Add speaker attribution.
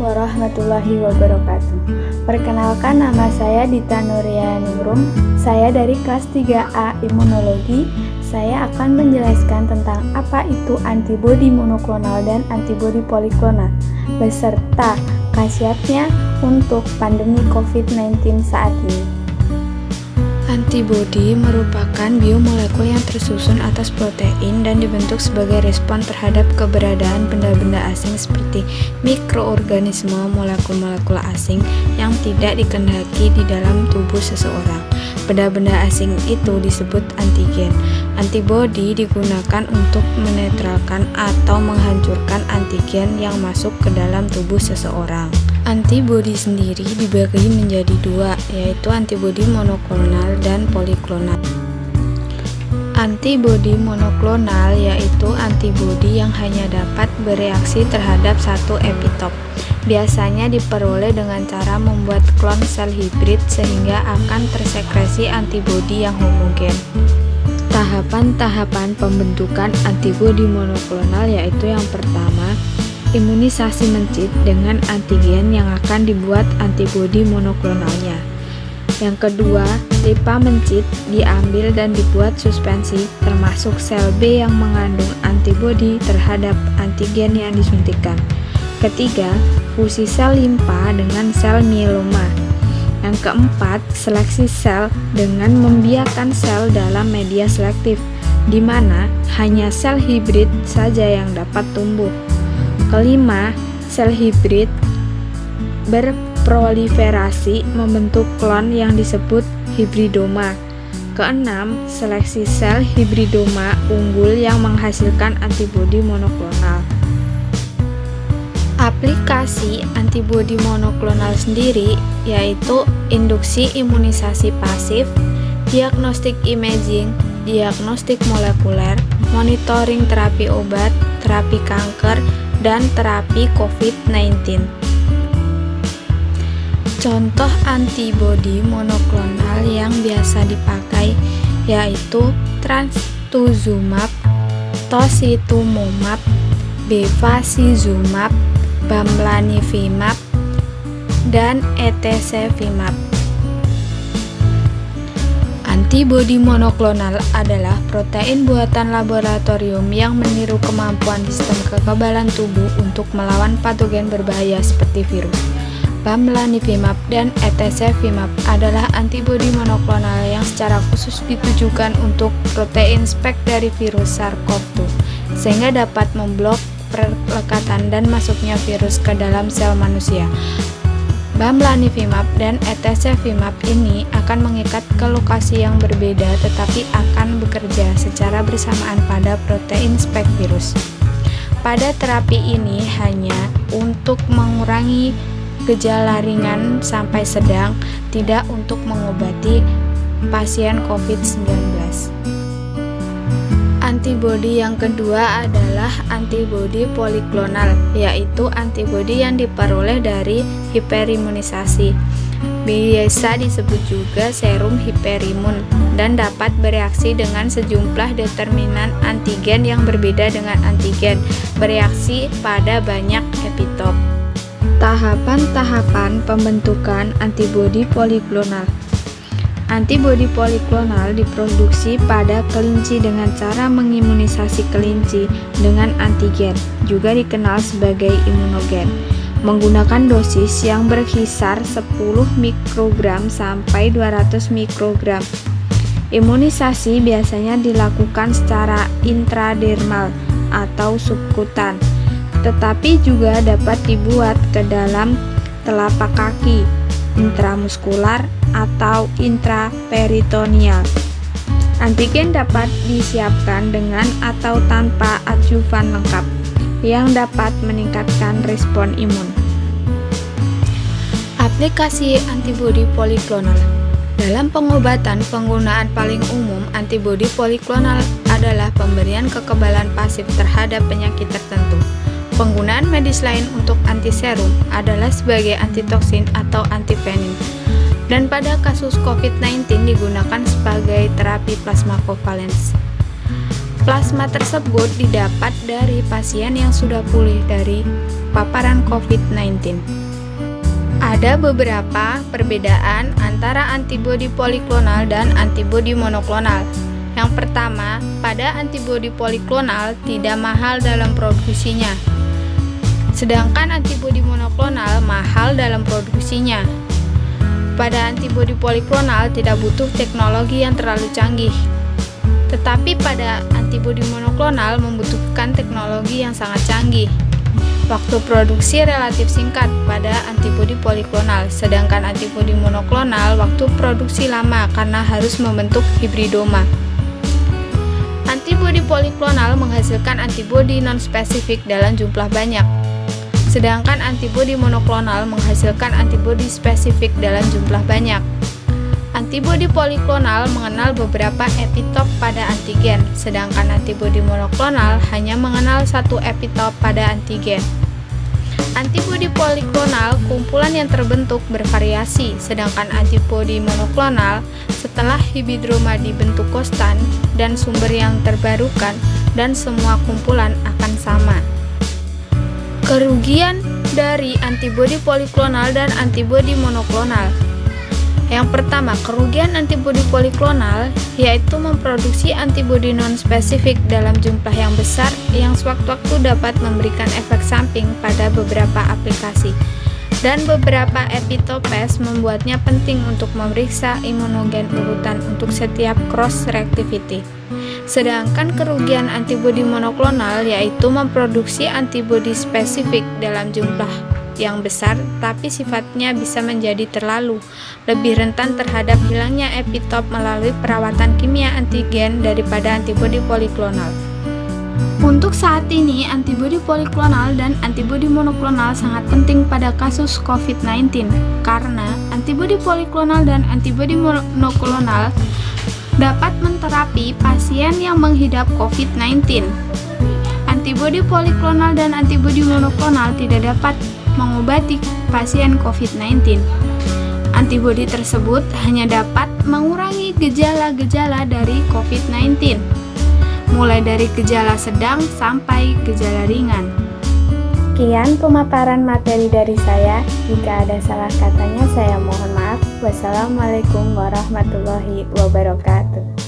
Speaker 1: warahmatullahi wabarakatuh. Perkenalkan, nama saya Dita Nuria Ningrum. Saya dari kelas 3A Imunologi. Saya akan menjelaskan tentang apa itu antibodi monoklonal dan antibodi poliklonal, beserta khasiatnya untuk pandemi COVID-19 saat ini.
Speaker 2: Antibodi merupakan biomolekul yang tersusun atas protein dan dibentuk sebagai respon terhadap keberadaan benda-benda asing seperti mikroorganisme, molekul-molekul asing yang tidak dikehendaki di dalam tubuh seseorang. Benda-benda asing itu disebut antigen. Antibodi digunakan untuk menetralkan atau menghancurkan antigen yang masuk ke dalam tubuh seseorang. Antibodi sendiri dibagi menjadi dua, yaitu antibodi monoklonal dan poliklonal. Antibodi monoklonal yaitu antibodi yang hanya dapat bereaksi terhadap satu epitop. Biasanya diperoleh dengan cara membuat klon sel hibrid sehingga akan tersekresi antibodi yang homogen. Tahapan-tahapan pembentukan antibodi monoklonal yaitu yang pertama, imunisasi mencit dengan antigen yang akan dibuat antibodi monoklonalnya. Yang kedua, lipa mencit diambil dan dibuat suspensi termasuk sel B yang mengandung antibodi terhadap antigen yang disuntikan. Ketiga, fusi sel limpa dengan sel mieloma. Yang keempat, seleksi sel dengan membiarkan sel dalam media selektif, di mana hanya sel hibrid saja yang dapat tumbuh. Kelima, sel hibrid berproliferasi membentuk klon yang disebut hibridoma. Keenam, seleksi sel hibridoma unggul yang menghasilkan antibodi monoklonal. Aplikasi antibodi monoklonal sendiri yaitu induksi imunisasi pasif, diagnostik imaging, diagnostik molekuler, monitoring terapi obat, terapi kanker, dan terapi COVID-19. Contoh antibodi monoklonal yang biasa dipakai yaitu trastuzumab, tositumumab, bevacizumab, bamlanivimab, dan etesevimab. Antibodi monoklonal adalah protein buatan laboratorium yang meniru kemampuan sistem kekebalan tubuh untuk melawan patogen berbahaya seperti virus. Bamlanivimab dan etesevimab adalah antibodi monoklonal yang secara khusus ditujukan untuk protein spike dari virus SARS-CoV-2, sehingga dapat memblok perlekatan dan masuknya virus ke dalam sel manusia. Bamlanivimab dan etesevimab ini akan mengikat ke lokasi yang berbeda tetapi akan bekerja secara bersamaan pada protein spike virus. Pada terapi ini hanya untuk mengurangi gejala ringan sampai sedang, tidak untuk mengobati pasien COVID-19. Antibodi yang kedua adalah antibodi poliklonal, yaitu antibodi yang diperoleh dari hiperimunisasi. Biasa disebut juga serum hiperimun dan dapat bereaksi dengan sejumlah determinan antigen yang berbeda dengan antigen, bereaksi pada banyak epitop. Tahapan-tahapan pembentukan antibodi poliklonal. Antibodi poliklonal diproduksi pada kelinci dengan cara mengimunisasi kelinci dengan antigen, juga dikenal sebagai imunogen, menggunakan dosis yang berkisar 10 mikrogram sampai 200 mikrogram. Imunisasi biasanya dilakukan secara intradermal atau subkutan, tetapi juga dapat dibuat ke dalam telapak kaki, intramuskular, atau intraperitoneal. Antigen dapat disiapkan dengan atau tanpa adjuvan lengkap yang dapat meningkatkan respon imun. Aplikasi antibodi poliklonal. Dalam pengobatan, penggunaan paling umum antibodi poliklonal adalah pemberian kekebalan pasif terhadap penyakit tertentu. Penggunaan medis lain untuk antiserum adalah sebagai antitoksin atau antivenin. Dan pada kasus COVID-19 digunakan sebagai terapi plasma kovalens. Plasma tersebut didapat dari pasien yang sudah pulih dari paparan COVID-19. Ada beberapa perbedaan antara antibodi poliklonal dan antibodi monoklonal. Yang pertama, pada antibodi poliklonal tidak mahal dalam produksinya, sedangkan antibodi monoklonal mahal dalam produksinya. Pada antibodi poliklonal tidak butuh teknologi yang terlalu canggih, tetapi pada antibodi monoklonal membutuhkan teknologi yang sangat canggih. Waktu produksi relatif singkat pada antibodi poliklonal, sedangkan antibodi monoklonal waktu produksi lama karena harus membentuk hibridoma. Antibodi poliklonal menghasilkan antibodi non-spesifik dalam jumlah banyak, sedangkan antibodi monoklonal menghasilkan antibodi spesifik dalam jumlah banyak. Antibodi poliklonal mengenal beberapa epitop pada antigen, sedangkan antibodi monoklonal hanya mengenal satu epitop pada antigen. Antibodi poliklonal kumpulan yang terbentuk bervariasi, sedangkan antibodi monoklonal setelah hibridoma dibentuk konstan dan sumber yang terbarukan, dan semua kumpulan akan sama. Kerugian dari antibodi poliklonal dan antibodi monoklonal. Yang pertama, kerugian antibodi poliklonal yaitu memproduksi antibodi non-spesifik dalam jumlah yang besar yang sewaktu-waktu dapat memberikan efek samping pada beberapa aplikasi. Dan beberapa epitopes membuatnya penting untuk memeriksa imunogen urutan untuk setiap cross-reactivity. Sedangkan kerugian antibodi monoklonal yaitu memproduksi antibodi spesifik dalam jumlah yang besar, tapi sifatnya bisa menjadi terlalu lebih rentan terhadap hilangnya epitop melalui perawatan kimia antigen daripada antibodi poliklonal. Untuk saat ini, antibodi poliklonal dan antibodi monoklonal sangat penting pada kasus COVID-19 karena antibodi poliklonal dan antibodi monoklonal dapat menterapi pasien yang menghidap COVID-19. Antibodi poliklonal dan antibodi monoklonal tidak dapat mengobati pasien COVID-19. Antibodi tersebut hanya dapat mengurangi gejala-gejala dari COVID-19, mulai dari gejala sedang sampai gejala ringan.
Speaker 1: Sekian pemaparan materi dari saya. Jika ada salah katanya, saya mohon maaf. Wassalamualaikum warahmatullahi wabarakatuh.